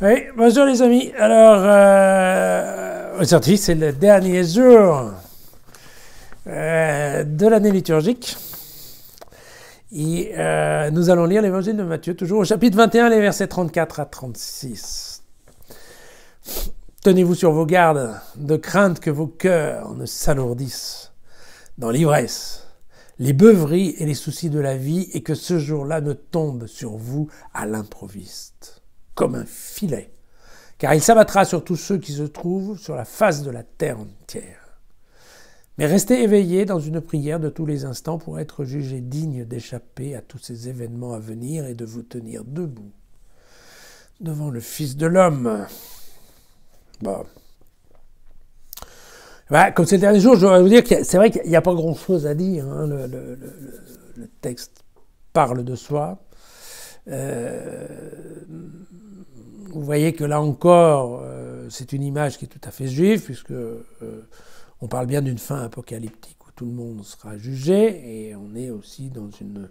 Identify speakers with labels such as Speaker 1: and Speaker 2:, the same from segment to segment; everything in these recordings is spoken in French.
Speaker 1: Oui, bonjour les amis. Alors, aujourd'hui c'est le dernier jour de l'année liturgique. Et nous allons lire l'évangile de Matthieu, toujours au chapitre 21, les versets 34 à 36. Tenez-vous sur vos gardes, de crainte que vos cœurs ne s'alourdissent dans l'ivresse, les beuveries et les soucis de la vie, et que ce jour-là ne tombe sur vous à l'improviste, comme un filet, car il s'abattra sur tous ceux qui se trouvent sur la face de la terre entière. Mais restez éveillés dans une prière de tous les instants pour être jugés dignes d'échapper à tous ces événements à venir et de vous tenir debout devant le Fils de l'homme. Bon. Bah, comme c'est le dernier jour, je voudrais vous dire que c'est vrai qu'il n'y a pas grand-chose à dire. Hein. Le texte parle de soi. Vous voyez que là encore, c'est une image qui est tout à fait juive, puisque on parle bien d'une fin apocalyptique où tout le monde sera jugé, et on est aussi dans une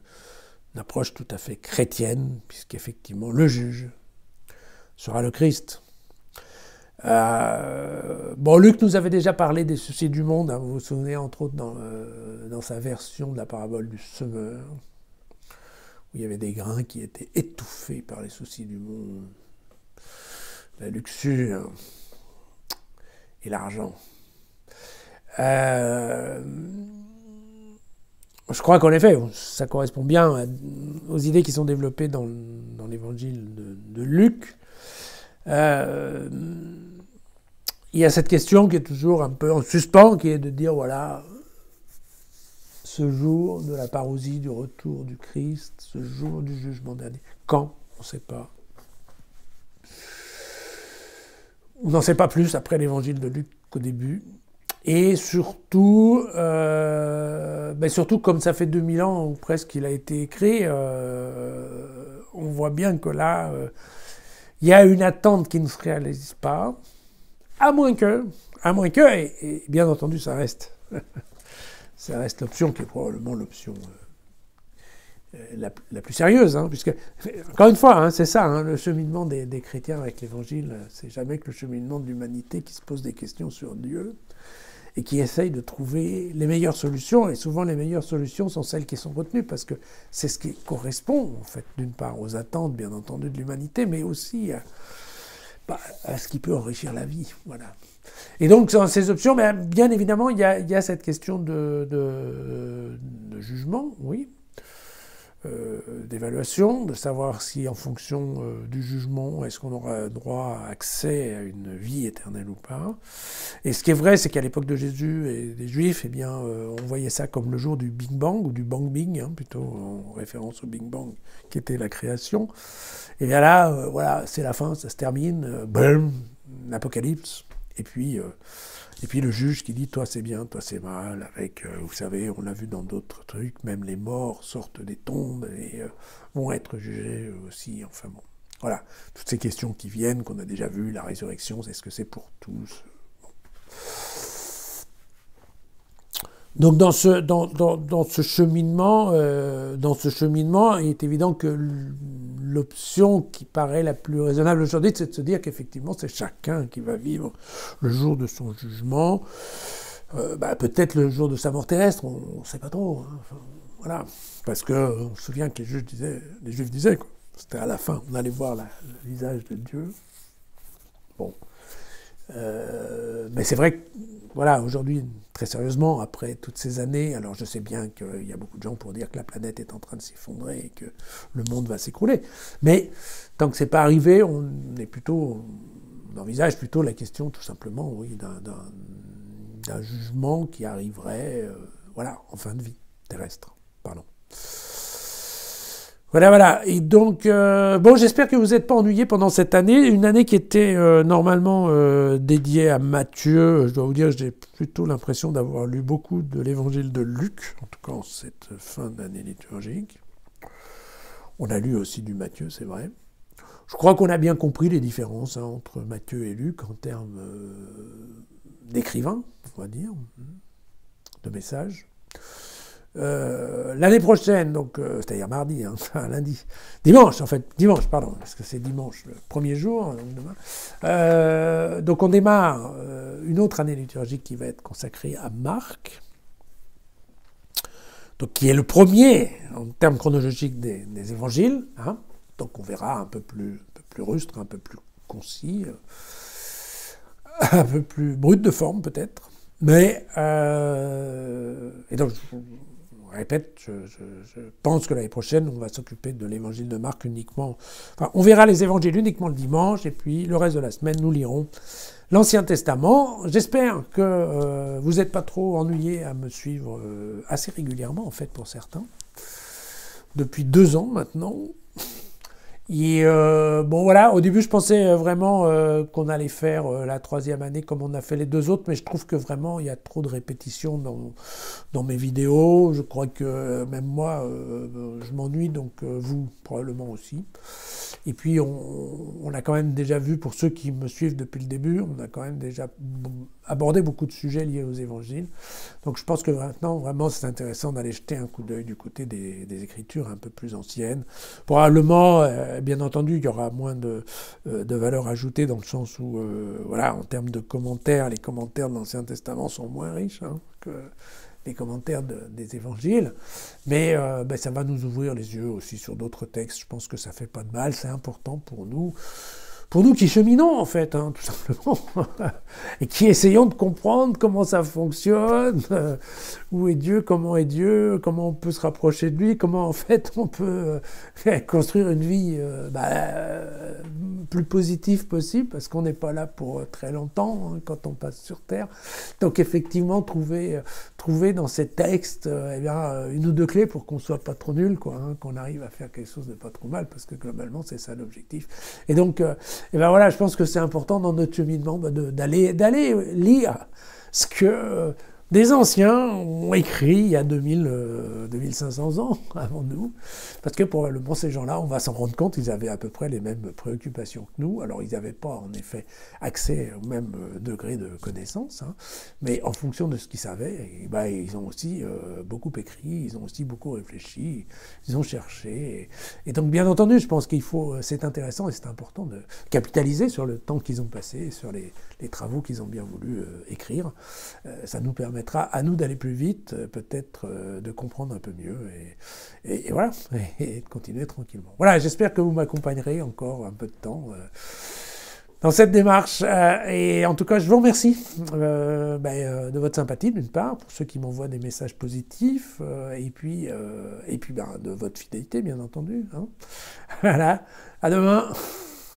Speaker 1: approche tout à fait chrétienne, puisqu'effectivement le juge sera le Christ. Bon, Luc nous avait déjà parlé des soucis du monde, hein, vous vous souvenez entre autres dans sa version de la parabole du semeur, où il y avait des grains qui étaient étouffés par les soucis du monde, la luxure et l'argent. Je crois qu'en effet, ça correspond bien aux idées qui sont développées dans l'évangile de Luc. Il y a cette question qui est toujours un peu en suspens, qui est de dire, voilà, ce jour de la parousie, du retour du Christ, ce jour du jugement dernier, quand? On ne sait pas. On n'en sait pas plus après l'évangile de Luc qu'au début. Et surtout, surtout comme ça fait 2000 ans ou presque qu'il a été écrit, on voit bien que là, il y a une attente qui ne se réalise pas, à moins que, et bien entendu ça reste l'option qui est probablement l'option la plus sérieuse, hein, puisque, encore une fois, hein, c'est ça, hein, le cheminement des chrétiens avec l'évangile, c'est jamais que le cheminement de l'humanité qui se pose des questions sur Dieu, et qui essaye de trouver les meilleures solutions, et souvent les meilleures solutions sont celles qui sont retenues, parce que c'est ce qui correspond, en fait, d'une part aux attentes, bien entendu, de l'humanité, mais aussi à ce qui peut enrichir la vie, voilà. Et donc, dans ces options, bien évidemment, il y a cette question de jugement, oui, d'évaluation, de savoir si en fonction du jugement, est-ce qu'on aura droit à accès à une vie éternelle ou pas. Et ce qui est vrai, c'est qu'à l'époque de Jésus et des Juifs, eh bien, on voyait ça comme le jour du Big Bang, ou du Bang Bing, hein, plutôt en référence au Big Bang, qui était la création. Et bien là, voilà, c'est la fin, ça se termine, boum, l'apocalypse, et puis le juge qui dit « toi c'est bien, toi c'est mal », avec, vous savez, on l'a vu dans d'autres trucs, même les morts sortent des tombes et vont être jugés aussi, enfin bon. Voilà, toutes ces questions qui viennent, qu'on a déjà vues, la résurrection, est-ce que c'est pour tous? Bon. Donc dans ce cheminement, il est évident que l'option qui paraît la plus raisonnable aujourd'hui, c'est de se dire qu'effectivement c'est chacun qui va vivre le jour de son jugement, peut-être le jour de sa mort terrestre, on ne sait pas trop. Hein. Enfin, voilà, parce que on se souvient que les Juifs disaient, quoi, c'était à la fin, on allait voir le visage de Dieu. Bon. Mais c'est vrai que, voilà, aujourd'hui, très sérieusement, après toutes ces années, alors je sais bien qu'il y a beaucoup de gens pour dire que la planète est en train de s'effondrer et que le monde va s'écrouler. Mais tant que c'est pas arrivé, on envisage plutôt la question, tout simplement, oui, d'un jugement qui arriverait, en fin de vie terrestre. Pardon. Voilà. Et donc, j'espère que vous n'êtes pas ennuyés pendant cette année. Une année qui était normalement dédiée à Matthieu. Je dois vous dire, j'ai plutôt l'impression d'avoir lu beaucoup de l'évangile de Luc, en tout cas en cette fin d'année liturgique. On a lu aussi du Matthieu, c'est vrai. Je crois qu'on a bien compris les différences entre Matthieu et Luc en termes d'écrivains, on va dire, de messages. L'année prochaine, donc c'est-à-dire mardi, hein, enfin lundi, dimanche en fait, dimanche pardon, parce que c'est dimanche le premier jour, donc demain. Donc on démarre une autre année liturgique qui va être consacrée à Marc, donc qui est le premier en termes chronologiques des évangiles, hein. Donc on verra un peu plus rustre, un peu plus concis, un peu plus brut de forme peut-être, mais et donc je répète, je pense que l'année prochaine, on va s'occuper de l'évangile de Marc uniquement. Enfin, on verra les évangiles uniquement le dimanche, et puis le reste de la semaine, nous lirons l'Ancien Testament. J'espère que vous n'êtes pas trop ennuyés à me suivre assez régulièrement, en fait, pour certains. Depuis 2 ans maintenant. Et bon voilà, au début je pensais vraiment qu'on allait faire la 3e année comme on a fait les 2 autres, mais je trouve que vraiment il y a trop de répétitions dans mes vidéos. Je crois que même moi je m'ennuie, donc vous probablement aussi. Et puis on a quand même déjà vu, pour ceux qui me suivent depuis le début, on a quand même déjà abordé beaucoup de sujets liés aux évangiles. Donc je pense que maintenant vraiment c'est intéressant d'aller jeter un coup d'œil du côté des écritures un peu plus anciennes. Probablement, bien entendu, il y aura moins de valeur ajoutée dans le sens où, voilà, en termes de commentaires, les commentaires de l'Ancien Testament sont moins riches que les commentaires des évangiles, mais ça va nous ouvrir les yeux aussi sur d'autres textes. Je pense que ça fait pas de mal, c'est important pour nous qui cheminons en fait, hein, tout simplement, et qui essayons de comprendre comment ça fonctionne, où est Dieu, comment on peut se rapprocher de lui, comment en fait on peut construire une vie plus positive possible, parce qu'on n'est pas là pour très longtemps quand on passe sur Terre. Donc effectivement, trouver dans ces textes une ou deux clés pour qu'on soit pas trop nul, qu'on arrive à faire quelque chose de pas trop mal, parce que globalement c'est ça l'objectif. Et donc et ben voilà, je pense que c'est important dans notre cheminement d'aller lire ce que des anciens ont écrit il y a 2500 ans avant nous, parce que probablement ces gens-là, on va s'en rendre compte, ils avaient à peu près les mêmes préoccupations que nous. Alors ils n'avaient pas en effet accès au même degré de connaissance, mais en fonction de ce qu'ils savaient, ils ont aussi beaucoup écrit, ils ont aussi beaucoup réfléchi, ils ont cherché. Et donc bien entendu, je pense c'est intéressant et c'est important de capitaliser sur le temps qu'ils ont passé, sur les travaux qu'ils ont bien voulu écrire. Ça nous permettra à nous d'aller plus vite, peut-être de comprendre un peu mieux, et voilà, et de continuer tranquillement. Voilà, j'espère que vous m'accompagnerez encore un peu de temps dans cette démarche, et en tout cas je vous remercie de votre sympathie d'une part, pour ceux qui m'envoient des messages positifs, et puis de votre fidélité bien entendu. Voilà, à demain.